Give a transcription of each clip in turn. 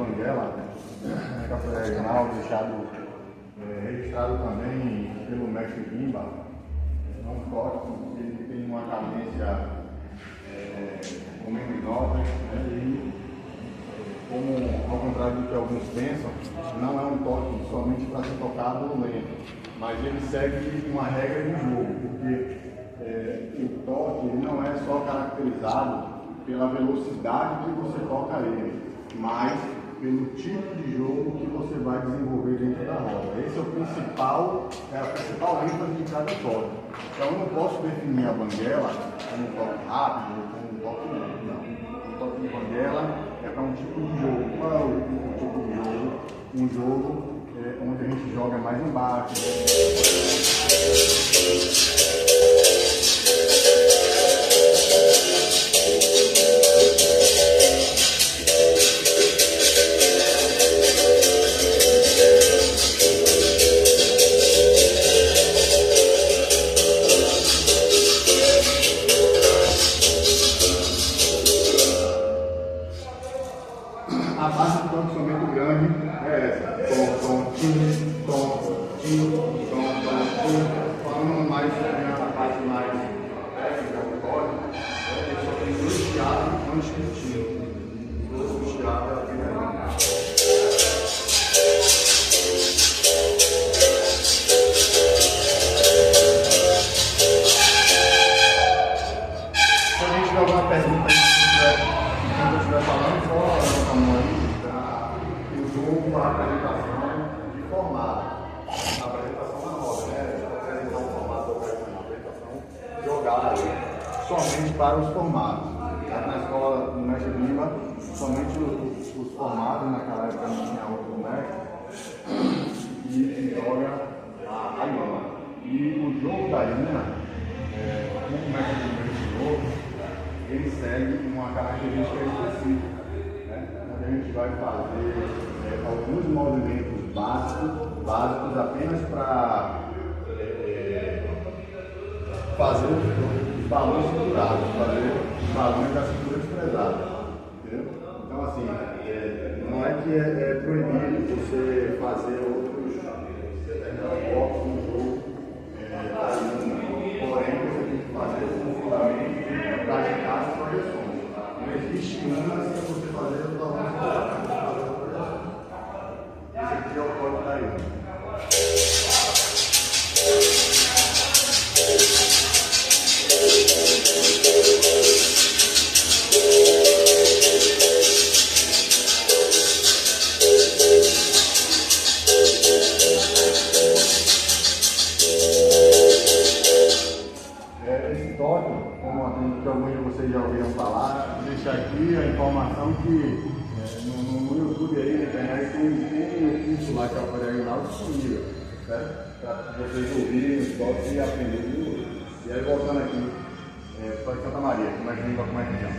Banguela, capoeira regional, registrado também pelo mestre Bimba. É um toque que ele tem uma cadência menor, né? E como ao contrário do que alguns pensam, não é um toque somente para ser tocado lento, mas ele segue uma regra de jogo, porque o toque ele não é só caracterizado pela velocidade que você toca ele, mas pelo tipo de jogo que você vai desenvolver dentro da roda. Esse é a principal ênfase de cada toque. Então eu não posso definir a banguela como um toque rápido ou como um toque lento, não. O toque de banguela é para um tipo de jogo. Qual é o tipo de jogo? Um jogo onde a gente joga mais embaixo. A base do toque somente grande é essa. Tom, tim, tom, tim, tom, tim. Falando mais na parte mais técnica do toque, ele só tem 2 chiados antes do tim. 2 chiados é a primeira. Se a gente tiver alguma pergunta enquanto eu estiver falando, só levantar a mão aí para o jogo, a apresentação de formato. A apresentação na roda, né? Apresentar um formato operacional, apresentação jogada somente para os formatos. Na escola do mestre Bimba, somente os formatos, naquela época não tinha outro mestre, e joga a Iuna. E o jogo da Iuna, como o mestre Bimba ensinou, ele segue uma característica específica, né? Onde a gente vai fazer alguns movimentos básicos apenas para fazer os balões cinturados, fazer os balões da cintura desprezada, entendeu? Então assim, não é que é proibido você fazer outros determinados blocos no jogo, porém você tem que fazer um fundamento praticar as projeções. Não existe uma sem você fazer os balões cinturados. Esse aqui é o código da Iuna. Esse toque, como acredito que alguns de vocês já ouviram falar, deixa aqui a informação que no YouTube aí, na internet, tem um curso lá que é o Capoeira Regional disponível, certo? Para vocês ouvirem os toques e aprenderem. E aí voltando aqui, Toque Santa Maria, como é que vem, como é que chama?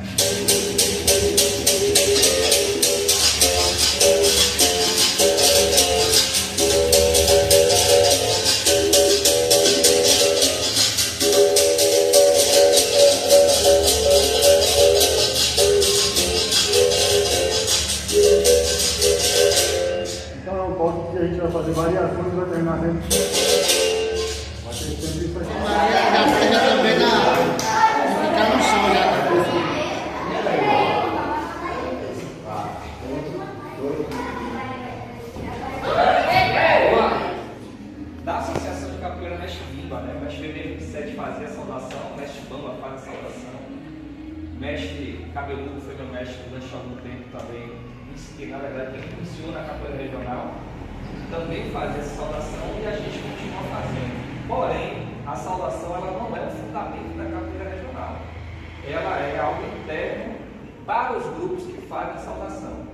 Que a gente vai fazer variações e vai terminar dentro. Vai ter sempre isso aqui. Já pega também ficar no chão já. Da Associação de Capoeira Mestre Bimba, né? O mestre Fevereiro 27 fazia a saudação, o mestre Bamba faz a saudação. O mestre Cabeludo foi meu mestre durante algum tempo também. Que na verdade quem funciona a capoeira regional também faz essa saudação e a gente continua fazendo. Porém, a saudação ela não é o fundamento da capoeira regional. Ela é algo interno para os grupos que fazem a saudação.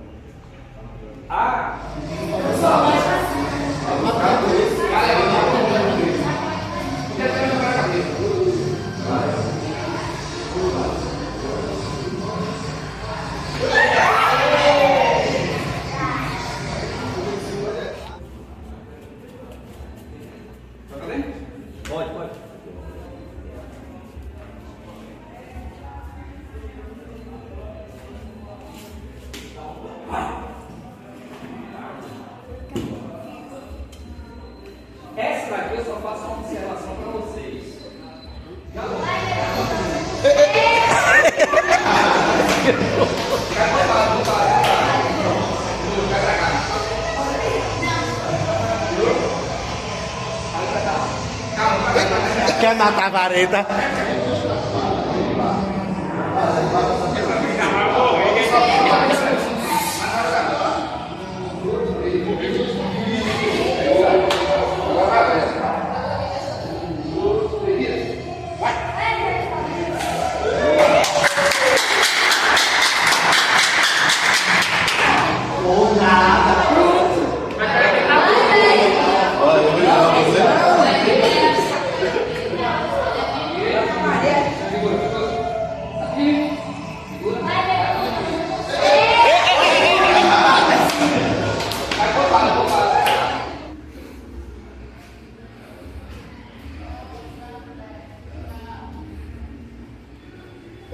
Pode. vai matar a vareta.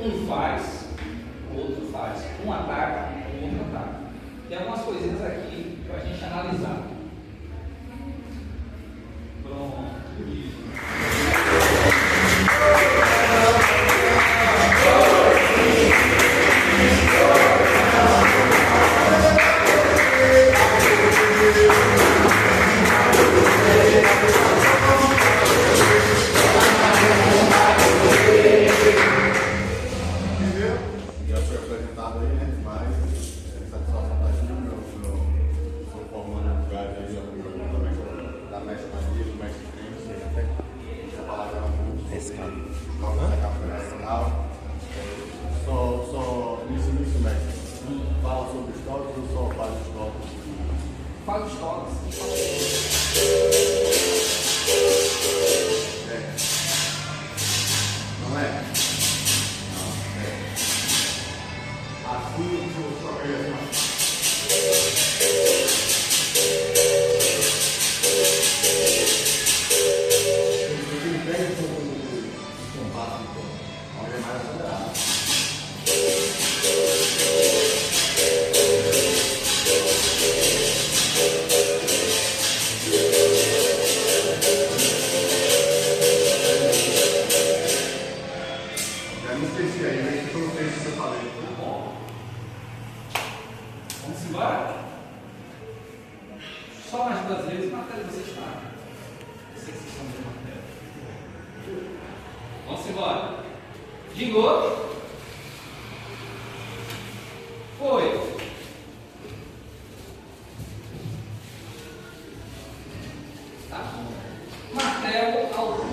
Um faz, o outro faz. Um ataca, o outro ataca. Tem algumas coisinhas aqui para a gente analisar. Pronto. Já foi apresentado aí, né? Mas satisfação da gente, eu sou formando um lugar aí, também da mestre Maria, do mestre Crença, essa palavra muito. Esse cara. Só nisso, mestre. Fala sobre os toques ou só faz os toques? Faz os toques e faz Não é? Assim, eu só queria já me esqueci aí, né? Que foi o texto que eu falei. bom. Vamos embora? Só mais 2 vezes, martelo você está. Eu sei que vocês estão de martelo. Vamos embora. Gingou. Foi. Tá bom. Martelo, altura.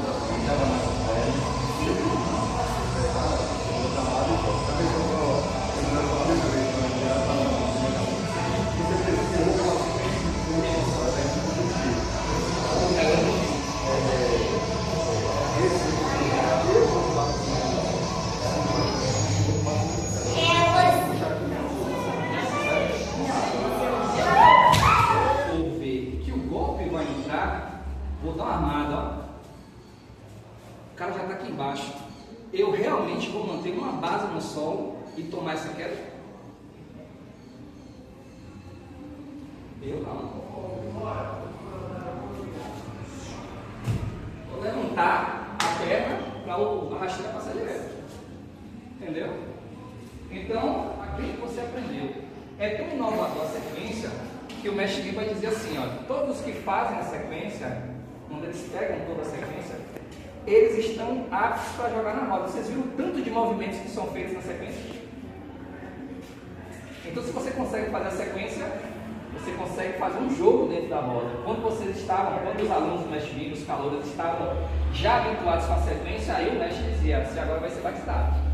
Vou ver que o golpe vai entrar, vou dar uma armada, ó. O cara já está aqui embaixo. Eu realmente vou manter uma base no solo e tomar essa queda? Eu não. Vou levantar a perna para a rasteira passar direto. Entendeu? Então, aquilo que você aprendeu. É tão inovador a sequência que o mestre Gui vai dizer assim, ó, todos que fazem a sequência, quando eles pegam toda a sequência, eles estão aptos para jogar na roda. Vocês viram o tanto de movimentos que são feitos na sequência? Então, se você consegue fazer a sequência, você consegue fazer um jogo dentro da roda. Quando os alunos do mestre Gui, os calouros, estavam já habituados com a sequência, aí o mestre dizia, você agora vai ser batizado.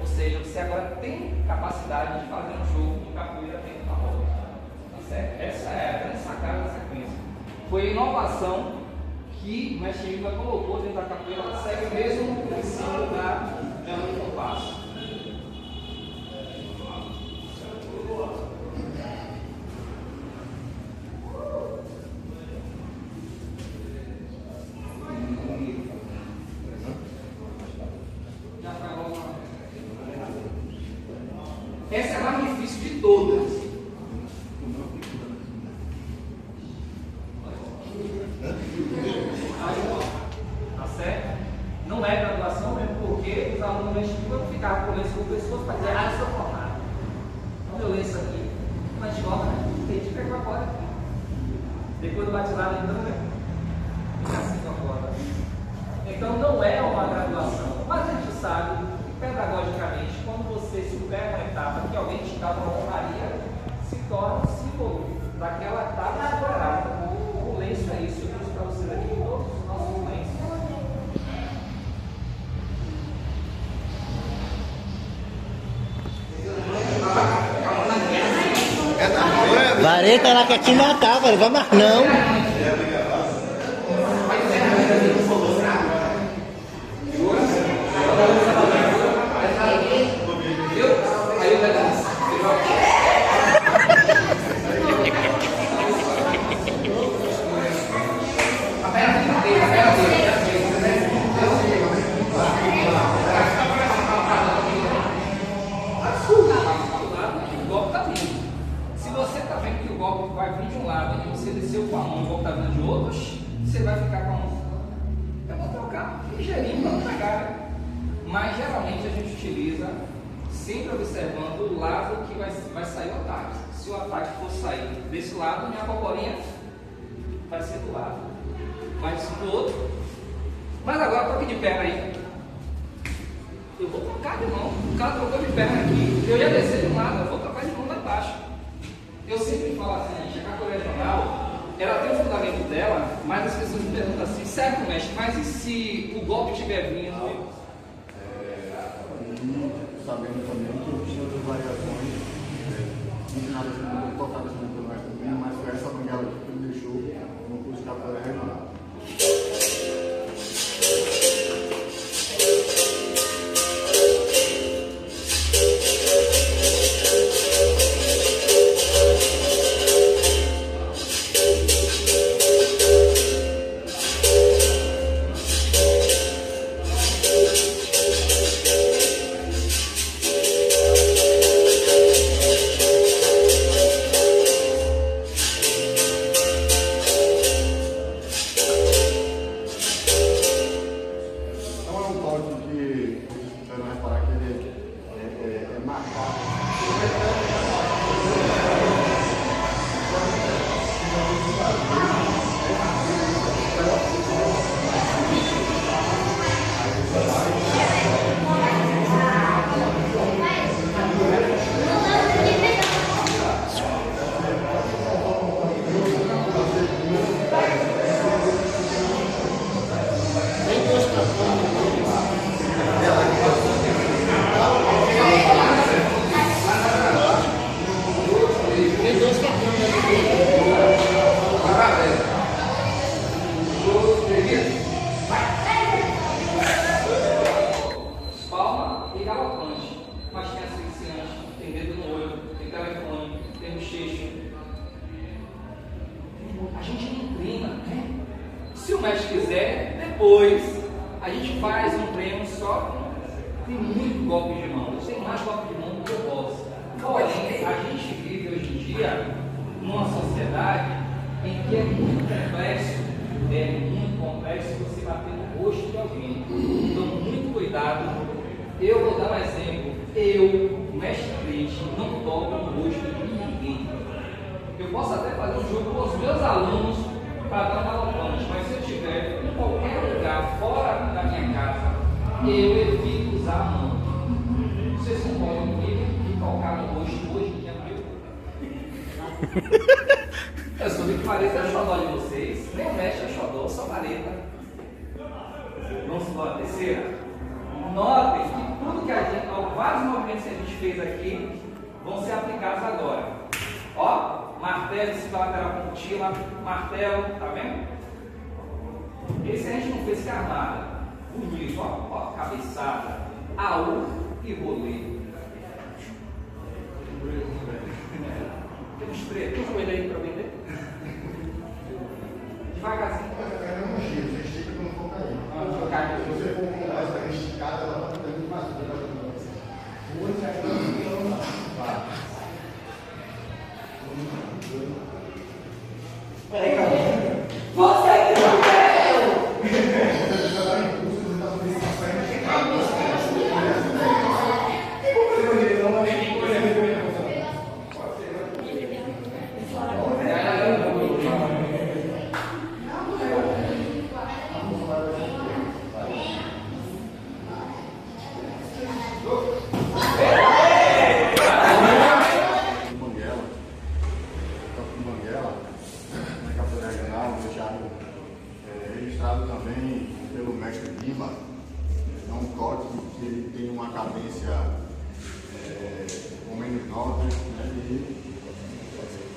Ou seja, você agora tem capacidade de fazer um jogo do capoeira dentro da roda. Tá certo? Essa é a grande sacada da sequência. Foi a inovação que o mestre Igor colocou dentro da capoeira, ela segue o mesmo princípio da melodia do compasso. Essa é a mais difícil de todas. Tá certo? Não é graduação mesmo porque os alunos vão ficar com isso com pessoas para dizer, eu sou formado. Então eu leio isso aqui, na escola, né? Tem que pegar a corda. Depois do batizado, então, né? Fica assim com a corda. Então não honraria se torna um símbolo daquela data esperada. O lenço é isso, eu trouxe para vocês aqui todos os nossos lenços. Vareta, ela quer te matar, velho. Vai mais não. Você vai ficar com a mão. Eu vou trocar ligeirinho para não pegar. Mas geralmente a gente utiliza sempre observando o lado que vai sair o ataque. Se o ataque for sair desse lado, minha cocorinha vai ser do lado. Mas do outro. Mas agora toque de perna aí. Eu vou trocar de mão. O cara trocou de perna aqui. Eu ia descer de um lado, eu vou trocar de mão lá embaixo. Eu sempre falo assim, a capoeira regional, ela tem o fundamento dela, mas as pessoas me perguntam assim, certo, mestre, mas e se o golpe estiver vindo? Sabendo também que tinha outras variações, ensinadas como tocadas pelo mestre também, mas foi essa banguela que ele deixou no curso de capoeira regional. Se o mestre quiser, depois a gente faz um treino só. Tem muito golpe de mão. Eu tenho mais golpe de mão do que eu posso. Porém, a gente vive hoje em dia numa sociedade em que é muito complexo você bater no rosto de alguém. Então, muito cuidado. Eu vou dar um exemplo. Eu, mestre Cris, não toco no rosto de ninguém. Eu posso até fazer um jogo com os meus alunos para dar uma galopante, mas se eu estiver em qualquer lugar fora da minha casa, eu evito usar a mão. Vocês concordam comigo que tocar no rosto hoje em dia eu sou de vareta é xodó de vocês, nem o mestre é xodó, só vareta. Vamos para a terceira? Notem que tudo que a gente, vários movimentos que a gente fez aqui vão ser aplicados agora. Ó, martelo, cinta lateral contínua, martelo, tá vendo? Esse a gente não fez carnada. Bonito, ó, cabeçada, AU e rolê. Temos três. Tem joelho aí para vender? Devagarzinho. Você estica quando for cair. Se você for com essa esticada, ela vai ficar muito mais Peraí, cara. Você que não quer!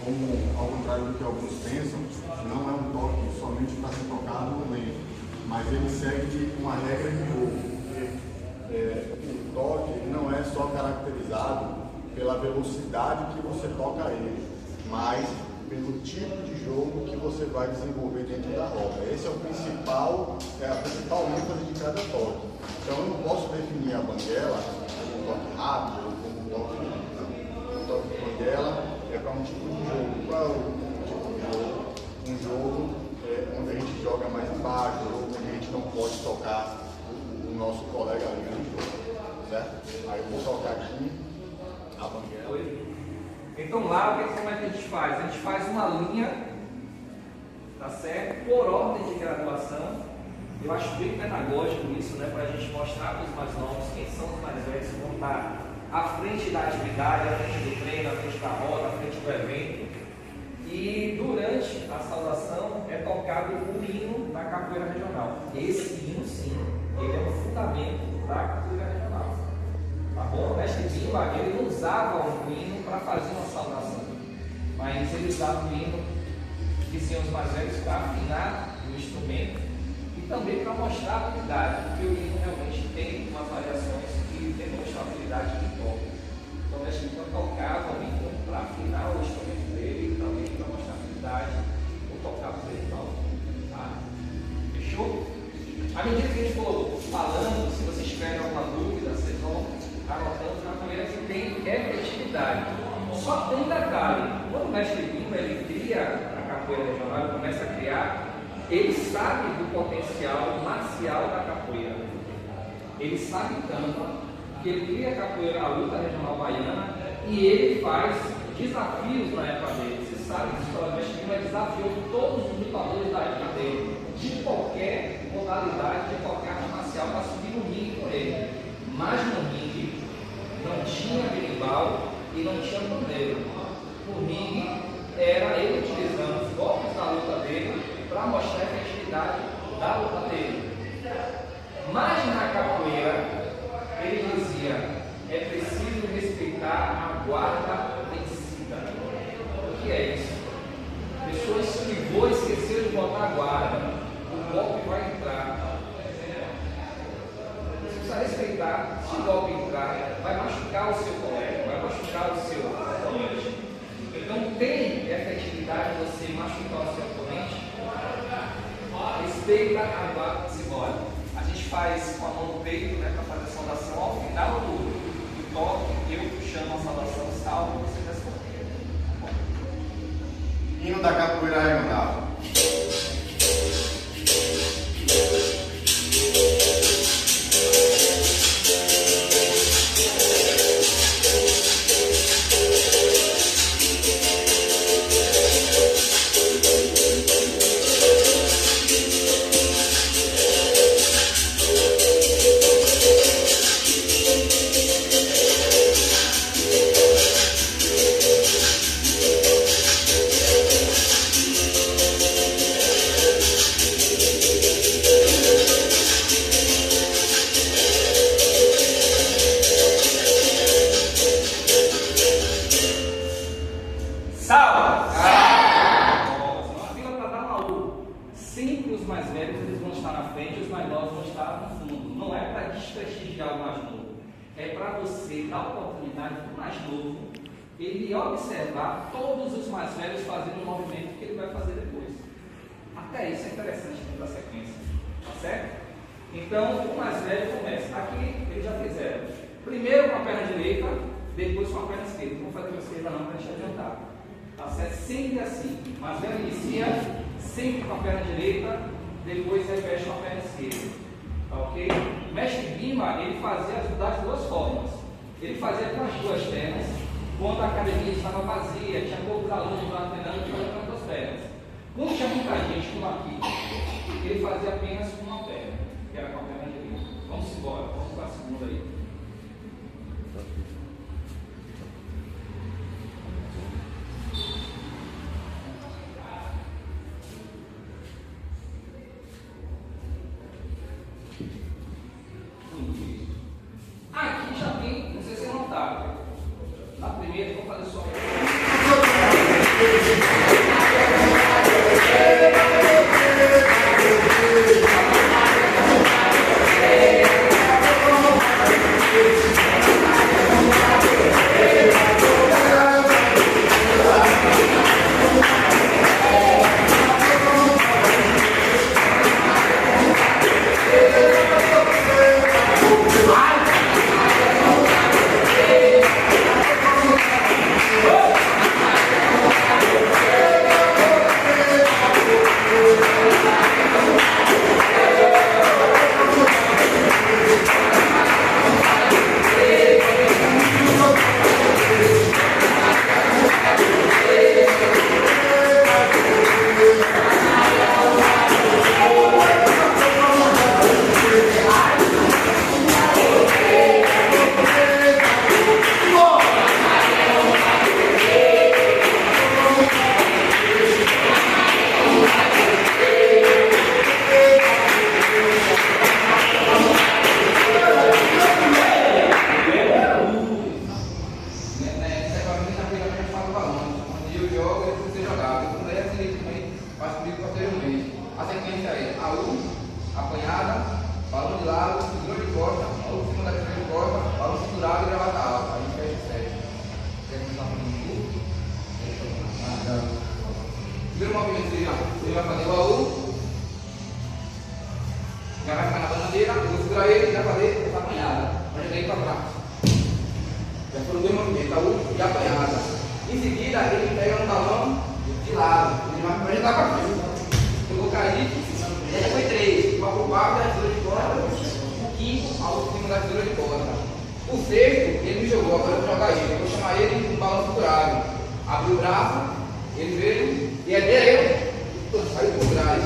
como ao contrário do que alguns pensam, não é um toque somente para ser tocado no momento, mas ele segue uma regra de jogo. O toque ele não é só caracterizado pela velocidade que você toca ele, mas pelo tipo de jogo que você vai desenvolver dentro da roda. Esse é a principal ênfase de cada toque. Então eu não posso definir a banguela como um toque rápido ou como um toque lento. O toque de banguela é para um tipo de jogo. Qual é o tipo de jogo? Um jogo onde a gente joga mais embaixo, um jogo onde a gente não pode tocar o nosso colega ali no jogo, certo? Aí eu vou tocar aqui a banguela. Então lá, como é que a gente faz? A gente faz uma linha, tá certo? Por ordem de graduação. Eu acho bem pedagógico isso, né? Para a gente mostrar para os mais novos quem são os mais velhos que vão estar à frente da atividade, à frente do treino, à frente da roda, à frente do evento. E durante a saudação é tocado o hino da capoeira regional. Esse hino, sim, ele é um fundamento da capoeira regional. Tá bom? O mestre Bimba, ele não usava um hino para fazer uma saudação, mas ele usava um hino, diziam os mais velhos, para afinar o instrumento e também para mostrar a habilidade, porque o hino realmente tem umas variações que demonstram a habilidade de toque. Então o mestre Bimba tocava o hino para afinar o instrumento dele e também para mostrar a habilidade ou tocar por ele. Tá? Fechou? À medida que a gente for falando, se vocês tiverem alguma dúvida, vocês vão anotando de uma maneira que tem efetividade. Só tem um detalhe: quando o mestre Bimba ele cria a capoeira regional, ele começa a criar, ele sabe do potencial marcial da capoeira. Ele sabe tanto que ele cria a capoeira, a luta regional baiana, e ele faz desafios na época dele. Você sabe que o mestre Bimba desafiou todos os lutadores da época dele, de qualquer modalidade, de qualquer arte marcial, para subir no ringue com ele. Mas no ringue não tinha berimbau e não tinha pandeiro. No ringue era ele utilizando os golpes da luta dele para mostrar a efetividade da luta dele. Mas na capoeira ele dizia: é preciso respeitar a guarda vencida. O que é isso? Pessoas que vão esquecer de botar a guarda, o golpe vai entrar. Precisa respeitar. Se o golpe entrar, vai machucar o seu colega, vai machucar o seu oponente. Então tem efetividade você machucar o seu oponente. Respeita a guarda simbólica. A gente faz com a mão no peito, né, para fazer a saudação. Ao final do toque, eu chamo a saudação, salvo, você responde. Hino da capoeira regional. Ele observar todos os mais velhos fazendo o movimento que ele vai fazer depois. Até isso é interessante dentro da sequência. Tá certo? Então, o mais velho começa. Aqui eles já fizeram. Primeiro com a perna direita, depois com a perna esquerda. Não vou fazer com a esquerda não, para a gente adiantar. Tá certo? Sempre assim. O mais velho inicia sempre com a perna direita, depois repete com a perna esquerda. Tá ok? O mestre Bimba, ele fazia das duas formas. Ele fazia com as duas pernas. Quando a academia estava vazia, tinha poucos alunos lá treinando, ele fazia com as duas pernas. Quando tinha muita gente, como aqui, ele fazia apenas com uma perna, que era com a perna direita. Vamos embora, vamos para a segunda aí. Aqui já tem, não sei se vocês notaram. Na primeira, vamos fazer só. joga, ele precisa ser jogado. Então, daí assim, ele também faz comigo posteriormente. A sequência é AU, apanhada, balão de lado, cintura de costa, balão em cima da cintura de costa, balão cinturado e gravata alta. Aí fecha o set. Quer começar fazendo tudo? Primeiro movimento você vai fazer o AU, já vai ficar na bandeira, eu vou segurar ele e já fazer essa apanhada. Vai jogar ele para trás. Já foram dois movimentos, AU e apanhada. Em seguida, ele pega um balão de lado, ele vai projetar para frente. Eu vou cair, já foi 3, uma por baixo da cintura de corda, o quinto ao cima da cintura de corda. O sexto, ele me jogou, agora eu vou jogar ele. Eu vou chamar ele de balão segurado. Abre o braço, ele veio, e é dele, saiu por trás.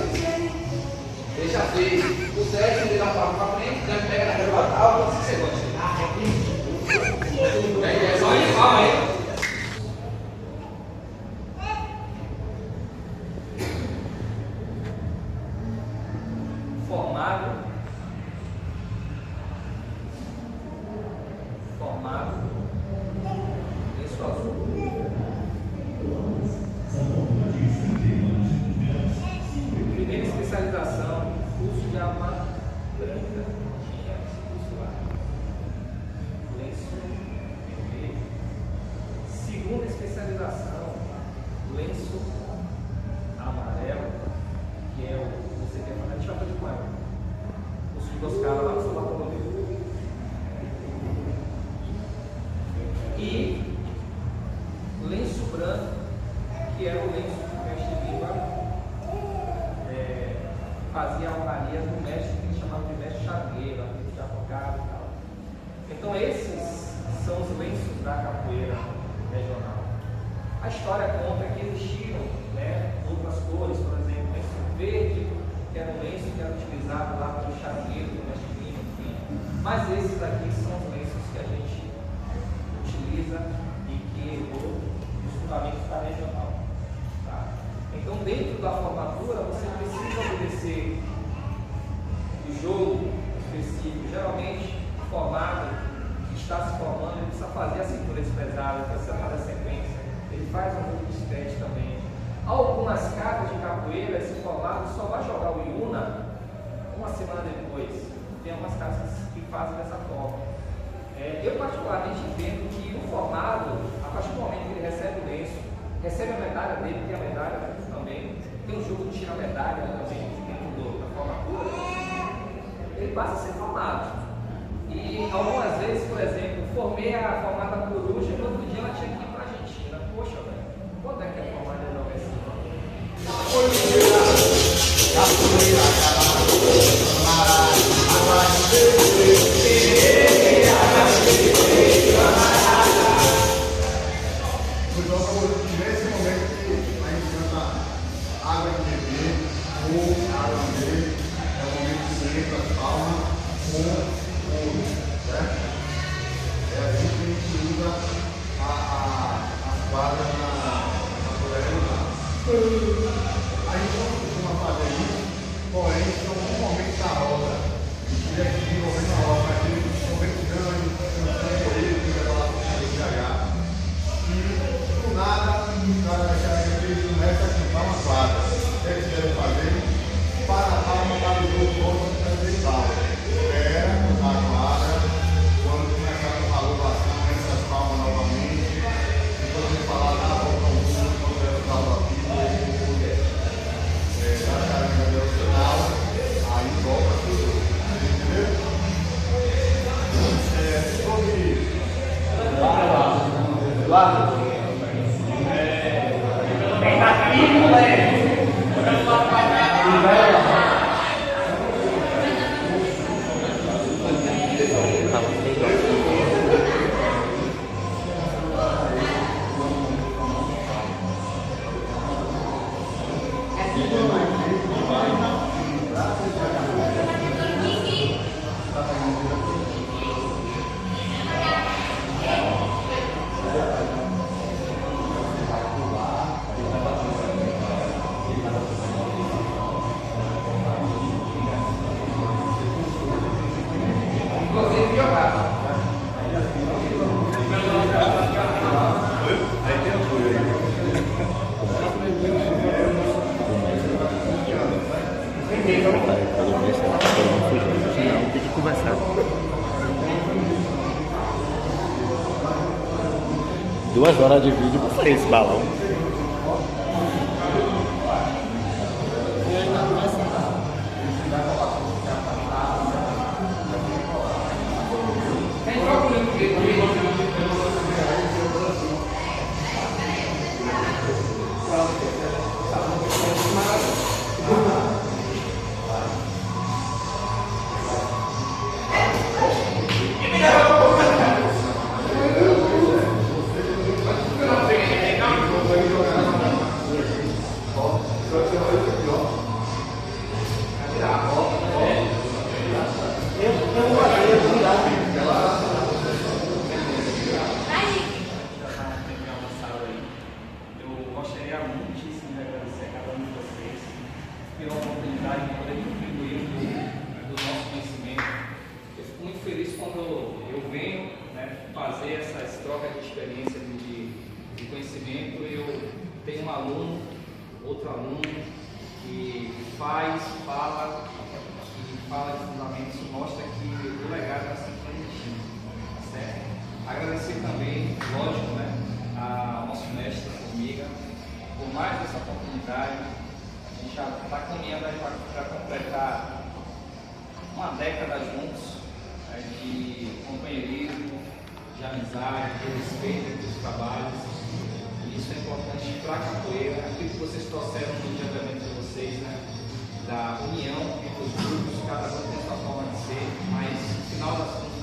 Deixa 6. O sétimo, ele dá um passo para frente, já pega na gravata alta, se você gosta. É só isso, calma aí. Formado, lenço azul. Primeira especialização, curso de alma branca, tinha esse curso lá. Lenço vermelho. Segunda especialização, lenço amarelo, que é o você quer fazer, a gente vai fazer com ela. Curso de 2 caras lá no São Paulo. E lenço branco, que era o lenço que o mestre Viva fazia a honraria do mestre, que ele chamava de mestre chaveiro, aquele de advogado e tal. Então esses são os lenços da capoeira regional. A história conta que existiram, né, outras cores, por exemplo, lenço verde, que era um lenço que era utilizado lá pelo chaveiro do mestre Viva, enfim. Mas esses aqui são os lenços que a gente utiliza e que herdou os fundamentos da regional. Tá? Então, dentro da formatura, você precisa obedecer o jogo específico. Geralmente, o formado que está se formando, ele precisa fazer a cintura desprezada, precisa fazer a sequência, ele faz um jogo de stretch também. Algumas casas de capoeira, esse formado só vai jogar o Iuna uma semana depois. Tem algumas casas que fazem dessa forma. Eu particularmente entendo que o formado, a partir do momento que ele recebe o lenço, recebe a medalha dele, tem a medalha também, tem um jogo de tirar a medalha também dentro da formatura, ele passa a ser formado. E algumas vezes, por exemplo, formei a formada coruja e no outro dia ela tinha que ir para a Argentina. Poxa, velho, quando é que é formada de novo assim? Nesse momento que a gente canta água de beber ou água de beber, é o momento que você entra a palma com o ouro, certo? É assim que a gente usa as quadras na floresta. A gente não costuma fazer isso, porém, são um momento da roda. E aqui, no momento da roda, aquele momento grande, que vai falar com o GH. E do nada, o cara começa a cantar uma quadra. O que eles devem fazer? Para a palma, para o jogo, volta para o tal. Espera, cantar a quadra. Quando começar com a louvação, entra as palmas novamente. E quando ele falar, dá a volta ao mundo, quando ele fala aqui, da caranga até o final, aí volta tudo. Entendeu? Sobre. Lá. Vem aqui, moleque. 2 horas de vídeo pra fazer esse balão. Eu gostaria muitíssimo de agradecer a cada um de vocês pela oportunidade de poder contribuir do nosso conhecimento. Eu fico muito feliz quando eu venho, né, fazer essas trocas de experiência de conhecimento. Eu tenho um aluno, outro aluno, que fala de fundamentos, isso mostra que o legado está sendo transmitido, tá certo? Agradecer também, lógico, né, ao nosso mestre, a Formiga, por mais essa oportunidade. A gente já está caminhando para completar uma década juntos, né, de companheirismo, de amizade, de respeito entre os trabalhos. E isso é importante para a capoeira, aquilo que vocês trouxeram no dia do evento de vocês, né, da união entre os grupos, cada um tem sua forma de ser, mas no final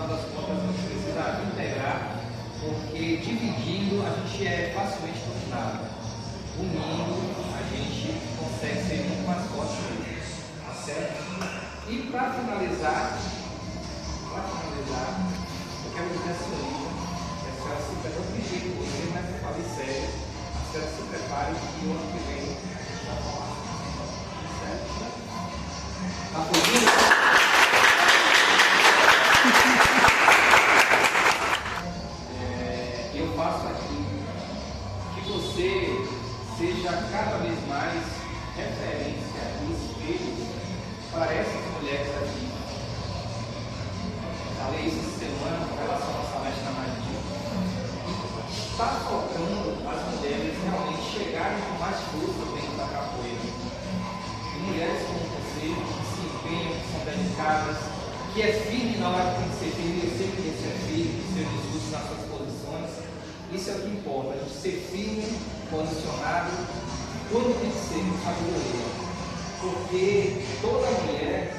das contas a gente precisa integrar, porque dividindo a gente é facilmente dominado, unindo a gente consegue ser muito mais forte, tá certo? E para finalizar, eu quero dizer a senhorita, que a senhora se prepare, eu pedi que você, mas eu falei sério, a senhora se prepare e o ano que vem já falar, certo? Tá fugindo? Eu faço aqui que você seja cada vez mais referência e espelho para essas mulheres aqui. Falei isso essa semana com relação à nossa mestra Maria. Está faltando as mulheres realmente chegarem com mais força dentro da capoeira. E mulheres como você, que se empenham, que são dedicadas, que é firme na hora que tem que ser firme, eu sei que tem que ser firme, que seu discurso nas suas posições. Isso é o que importa, a gente ser firme, posicionado, quando tem que ser com sabedoria. Porque toda mulher,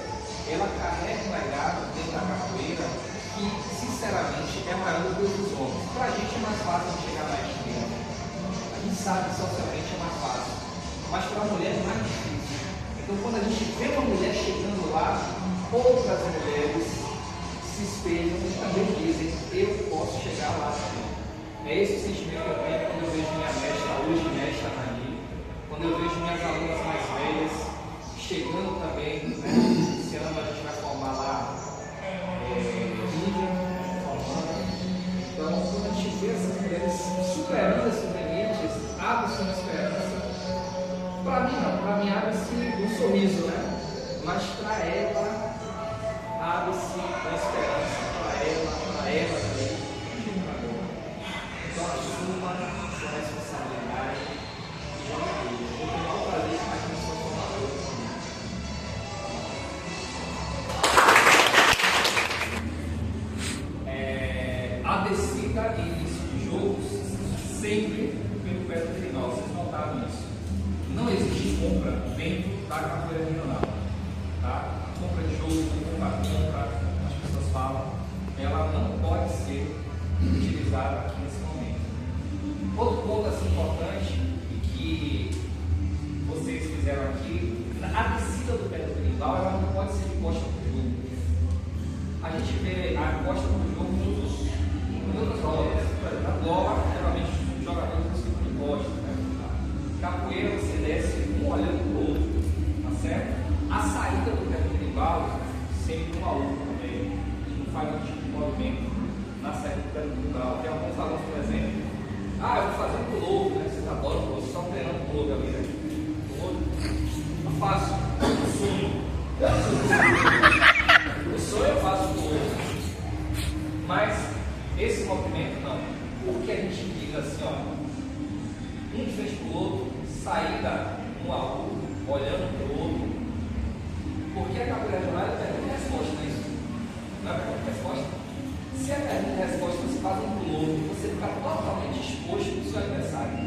ela carrega um legado dentro da capoeira que, sinceramente, é maior do que os dos homens. Para a gente é mais fácil chegar na esquerda. A gente sabe que socialmente é mais fácil. Mas para a mulher é mais difícil. Então, quando a gente vê uma mulher chegando lá, outras mulheres se espelham e também dizem: eu posso chegar lá também. É esse o sentimento que eu tenho quando eu vejo minha mestra, hoje mestra Nani, quando eu vejo minhas alunas mais velhas chegando também, né? Esse ano a gente vai formar lá Vivian, formando. Então, quando a gente vê essas mulheres superando esses limites, abre-se uma esperança. Para mim não, para mim abre-se um sorriso, né? Mas para ela abre-se uma esperança, para ela também. Então assuma sua responsabilidade e joga tudo. Eu tenho o maior prazer de estar aqui no seu formador. A descida e início de jogos sempre pelo pé do final, vocês notaram isso. Não existe compra dentro da capoeira regional. Tá? A compra de jogo, compra, as pessoas falam, ela não pode ser utilizada aqui nesse momento. Outro ponto assim importante e que vocês fizeram aqui, a descida do pé do berimbau, ela não pode ser de costa para o jogo. A gente vê a costa para o jogo em outras rodas. Por exemplo, a bola, geralmente os jogadores não ficam de costa. Né? Capoeira você desce um olhando para o outro, tá certo? A saída do pé do berimbau, sempre um a outro também. A gente não faz um tipo de movimento na saída do pé do berimbau. Tem alguns alunos, por exemplo, eu vou fazer um pulo, né? saída um a um, olhando para o outro. Porque a capoeira regional é pergunta e resposta, não é isso? Não é pergunta e resposta? Se a pergunta e resposta você faz um para o outro, você fica totalmente exposto para o seu adversário.